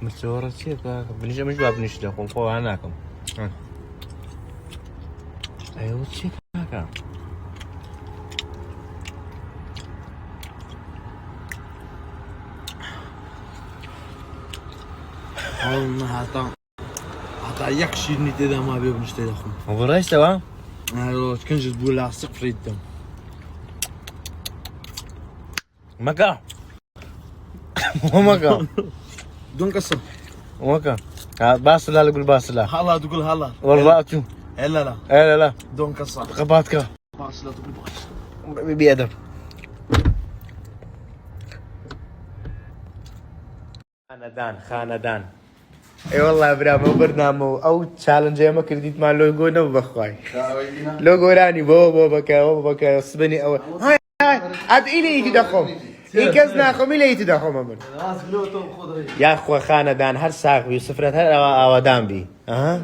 متصورة شيء بنيجي مش باب نشتري قوم فوق عناكم. أيوة شيء كاكا. والله حتى يكشي إذا ما بيبغى نشتري أخو. وبريش توا؟ أيوة كنجز بقول لاصق في الدم. مكا. مكا. دون قصة. مكا. باص لا قول باص لا. هلا تقول هلا. والله شو؟ لا لا. لا لا. دون قصة. قباتك. باص لا تقول باص. بأدب. خاندان. اي والله يا برام مو برنامج او تشالنج ما كرديت مع لوجو نو بخواي. لوجو راني بو بكا صبني او هاي عاد الي يتدخم. يكزنا خم الي يتدخم من. يا اخو خاندان هر ساق يوسفرت هر اودان بي. اها.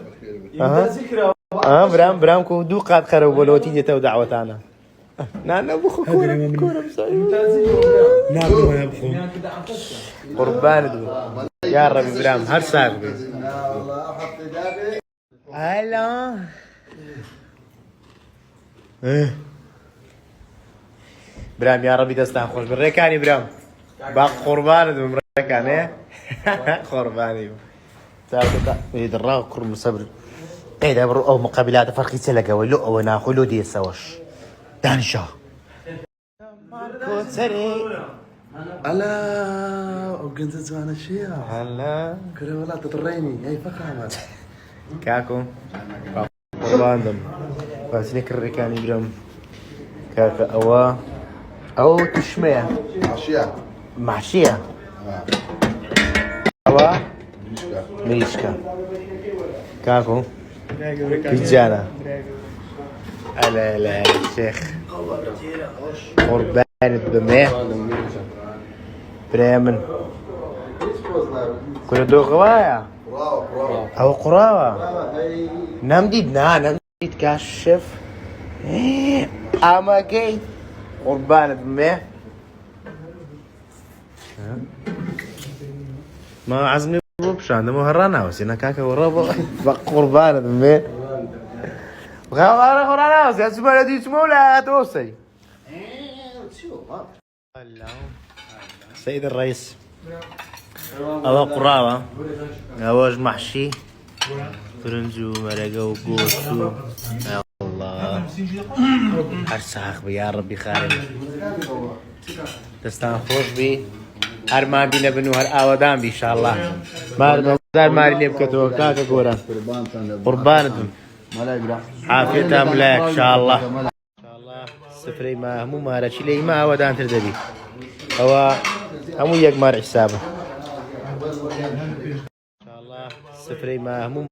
برام كو دو قاد خرب ولوتي دي دعوتانا. نانا بخو كورة مسايو. نعم ما يبخو. قربان دو. يا ربي برام هر ساق بي. هلا. برام يا ربي دستان خوش بالريكاني برام. باق قربان دو مريكاني. قرباني. تعرف يدرا كرم صبر. ايه ده او مقابلات فرقي سلقه ولو او ناخذ دي السوش. دانشا ألا وقنت زمان الشيء. هلا كره ولا تطريني هي فخامة. كاكو قرباندم بس نكر كان يبرم كاكا او تشمية محشية أوا ميشكا كاكو بيجانا لا الشيخ قربان بمية بريمن كل دو غوايا أو قراوة نمديد كاشف أما كي قربان بمية ما عزمي بوبشان ده مهرانا وسينا كاكا ورابو قربان بمية غوارة قرانا وسينا سمولا دي سمولا توصي سيد الرئيس أو قراوة أواج محشي برنجو مرقة وقوسو يا الله هرساخ بي يا ربي خارج تستان خوش بي هر ما بينا بنو هر آودان بي إن شاء الله مار ماري ليبكتو كاكا قورا قربانتم عافيتها ملاك إن شاء الله سفري ما همو مارا شلي ما آودان تردبي هو همو يك مار حسابه إن شاء الله سفري ما همو